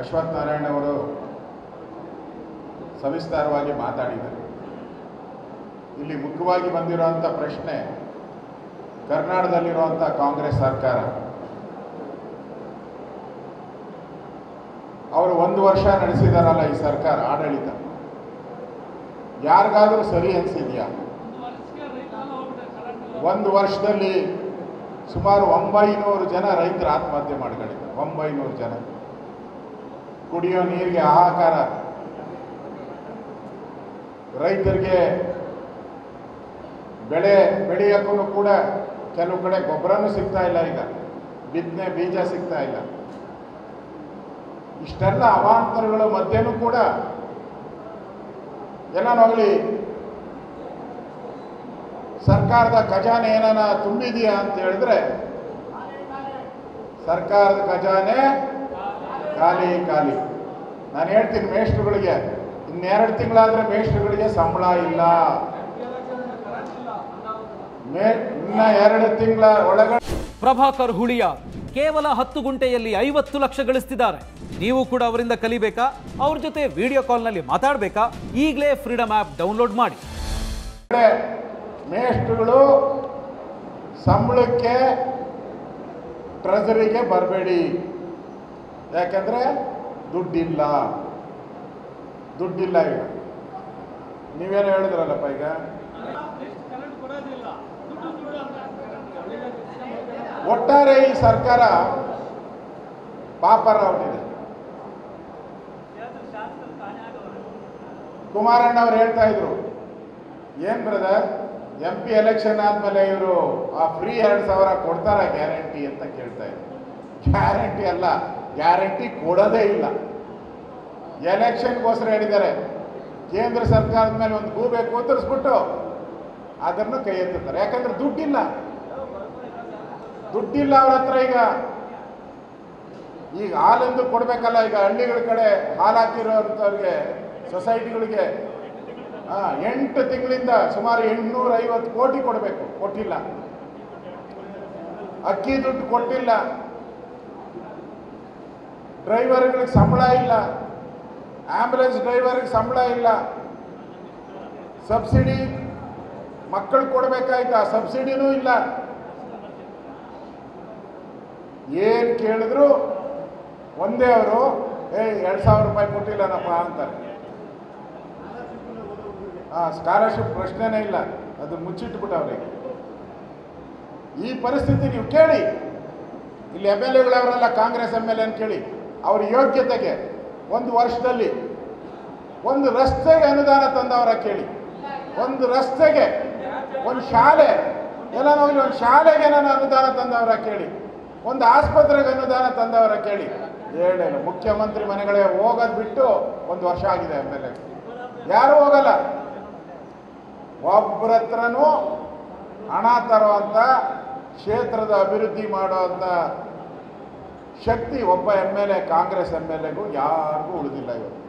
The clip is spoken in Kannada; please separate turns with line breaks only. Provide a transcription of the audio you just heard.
ಅಶ್ವಥ್ ನಾರಾಯಣ ಅವರು ಸವಿಸ್ತಾರವಾಗಿ ಮಾತಾಡಿದರು. ಇಲ್ಲಿ ಮುಖ್ಯವಾಗಿ ಬಂದಿರುವಂಥ ಪ್ರಶ್ನೆ ಕರ್ನಾಟಕದಲ್ಲಿರುವಂಥ ಕಾಂಗ್ರೆಸ್ ಸರ್ಕಾರ ಅವರು 1 ವರ್ಷ ನಡೆಸಿದಾರಲ್ಲ ಈ ಸರ್ಕಾರ ಆಡಳಿತ, ಯಾರಿಗಾದರೂ ಸರಿ ಅನಿಸಿದೆಯಾ? 1 ವರ್ಷದಲ್ಲಿ ಸುಮಾರು 900 ಜನ ರೈತರು ಆತ್ಮಹತ್ಯೆ ಮಾಡ್ಕೊಂಡಿದ್ದಾರೆ. 900 ಜನ. ಕುಡಿಯೋ ನೀರಿಗೆ ಹಾಹಾಕಾರ. ರೈತರಿಗೆ ಬೆಳೆ ಬೆಳೆಯೋಕ್ಕೂ ಕೂಡ ಕೆಲವು ಕಡೆ ಗೊಬ್ಬರನೂ ಸಿಗ್ತಾ ಇಲ್ಲ, ಈಗ ಬಿತ್ತನೆ ಬೀಜ ಸಿಗ್ತಾ ಇಲ್ಲ. ಇಷ್ಟೆಲ್ಲ ಅವಾಂತರಗಳ ಮಧ್ಯೆನೂ ಕೂಡ ಏನೋಗ್ಲಿ ಸರ್ಕಾರದ ಖಜಾನೆ ಏನಾನ ತುಂಬಿದೆಯಾ ಅಂತ ಹೇಳಿದ್ರೆ ಸರ್ಕಾರದ ಖಜಾನೆ ಖಾಲಿ ಖಾಲಿ. ನಾನು ಹೇಳ್ತೀನಿ ಮೇಷ್ಟ್ರುಗಳಿಗೆ, ಇನ್ನು2 ತಿಂಗಳಾದ್ರೆ ಮೇಷ್ಟ್ರುಗಳಿಗೆ ಸಂಬಳ ಇಲ್ಲ. ಇನ್ನ 2 ತಿಂಗಳ ಒಳಗಡೆ
ಪ್ರಭಾಕರ್ ಹುಳಿಯ ಕೇವಲ 10 ಗುಂಟೆಯಲ್ಲಿ 50 ಲಕ್ಷ ಗಳಿಸ್ತಿದ್ದಾರೆ. ನೀವು ಕೂಡ ಅವರಿಂದ ಕಲಿಬೇಕಾ? ಅವ್ರ ಜೊತೆ ವಿಡಿಯೋ ಕಾಲ್ನಲ್ಲಿ ಮಾತಾಡಬೇಕಾ? ಈಗಲೇ ಫ್ರೀಡಮ್ ಆ್ಯಪ್ ಡೌನ್ಲೋಡ್ ಮಾಡಿ.
ಮೇಷ್ಟ್ರುಗಳು ಸಂಬಳಕ್ಕೆ ಟ್ರೆಜರಿಗೆ ಬರಬೇಡಿ, ಯಾಕಂದ್ರೆ ದುಡ್ಡಿಲ್ಲ. ಈಗ ನೀವೇನು ಹೇಳಿದ್ರಲ್ಲಪ್ಪ, ಈಗ ಒಟ್ಟಾರೆ ಈ ಸರ್ಕಾರ ಪಾಪರ ಹೊಟ್ಟಿದೆ. ಕುಮಾರಣ್ಣ ಅವ್ರು ಹೇಳ್ತಾ ಇದ್ರು, ಏನ್ ಬ್ರದರ್ MP ಎಲೆಕ್ಷನ್ ಆದ್ಮೇಲೆ ಇವರು ಆ ಫ್ರೀ 2,000 ಕೊಡ್ತಾರ ಗ್ಯಾರಂಟಿ ಅಂತ ಕೇಳ್ತಾ ಇದ್ರು. ಗ್ಯಾರಂಟಿ ಅಲ್ಲ, ಗ್ಯಾರಂಟಿ ಕೊಡೋದೇ ಇಲ್ಲ. ಎಲೆಕ್ಷನ್ಗೋಸ್ಕರ ಹೇಳಿದ್ದಾರೆ. ಕೇಂದ್ರ ಸರ್ಕಾರದ ಮೇಲೆ ಒಂದು ಗೂಬೆ ಕೋತರಿಸ್ಬಿಟ್ಟು ಅದನ್ನು ಕೈ ಎತ್ತುತ್ತಾರೆ. ಯಾಕಂದ್ರೆ ದುಡ್ಡಿಲ್ಲ ಅವ್ರ ಹತ್ರ. ಈಗ ಹಾಲೆಂದು ಕೊಡ್ಬೇಕಲ್ಲ. ಈಗ ಹಳ್ಳಿಗಳ ಕಡೆ ಹಾಲು ಹಾಕಿರೋಂಥವ್ರಿಗೆ ಸೊಸೈಟಿಗಳಿಗೆ 8 ತಿಂಗಳಿಂದ ಸುಮಾರು 850 ಕೋಟಿ ಕೊಡಬೇಕು, ಕೊಟ್ಟಿಲ್ಲ. ಅಕ್ಕಿ ದುಡ್ಡು ಕೊಟ್ಟಿಲ್ಲ. ಡ್ರೈವರ್ಗಳಿಗೆ ಸಂಬಳ ಇಲ್ಲ, ಆಂಬ್ಯುಲೆನ್ಸ್ ಡ್ರೈವರ್ಗೆ ಸಂಬಳ ಇಲ್ಲ. ಸಬ್ಸಿಡಿ ಮಕ್ಕಳು ಕೊಡಬೇಕಾಯ್ತಾ, ಸಬ್ಸಿಡಿನೂ ಇಲ್ಲ. ಏನು ಕೇಳಿದ್ರು ಒಂದೇ, ಅವರು 2,000 ರೂಪಾಯಿ ಕೊಟ್ಟಿಲ್ಲನಪ್ಪ ಅಂತಾರೆ. ಸ್ಕಾಲರ್ಶಿಪ್ ಪ್ರಶ್ನೆನೇ ಇಲ್ಲ, ಅದು ಮುಚ್ಚಿಟ್ಬಿಟ್ಟು ಅವರಿಗೆ. ಈ ಪರಿಸ್ಥಿತಿ ನೀವು ಕೇಳಿ, ಇಲ್ಲಿ MLAಗಳವರೆಲ್ಲ ಕಾಂಗ್ರೆಸ್ MLA ಕೇಳಿ, ಅವ್ರ ಯೋಗ್ಯತೆಗೆ 1 ವರ್ಷದಲ್ಲಿ ಒಂದು ರಸ್ತೆಗೆ ಅನುದಾನ ತಂದವರ ಕೇಳಿ, ಒಂದು ರಸ್ತೆಗೆ, ಒಂದು ಶಾಲೆ ಎಲ್ಲನೋಗ್ಲಿ, ಒಂದು ಶಾಲೆಗೆ ನಾನು ಅನುದಾನ ತಂದವರ ಕೇಳಿ, ಒಂದು ಆಸ್ಪತ್ರೆಗೆ ಅನುದಾನ ತಂದವರ ಕೇಳಿ. ಹೇಳೇನು ಮುಖ್ಯಮಂತ್ರಿ ಮನೆಗಳೇ ಹೋಗೋದು ಬಿಟ್ಟು 1 ವರ್ಷ ಆಗಿದೆ. MLA ಯಾರೂ ಹೋಗಲ್ಲ. ಒಬ್ಬರ ಹತ್ರನೂ ಹಣ ತರುವಂಥ, ಕ್ಷೇತ್ರದ ಅಭಿವೃದ್ಧಿ ಮಾಡುವಂಥ ಶಕ್ತಿ ಒಬ್ಬ MLA, ಕಾಂಗ್ರೆಸ್ MLAಗೂ ಯಾರಿಗೂ ಉಳಿದಿಲ್ಲ ಇವತ್ತು.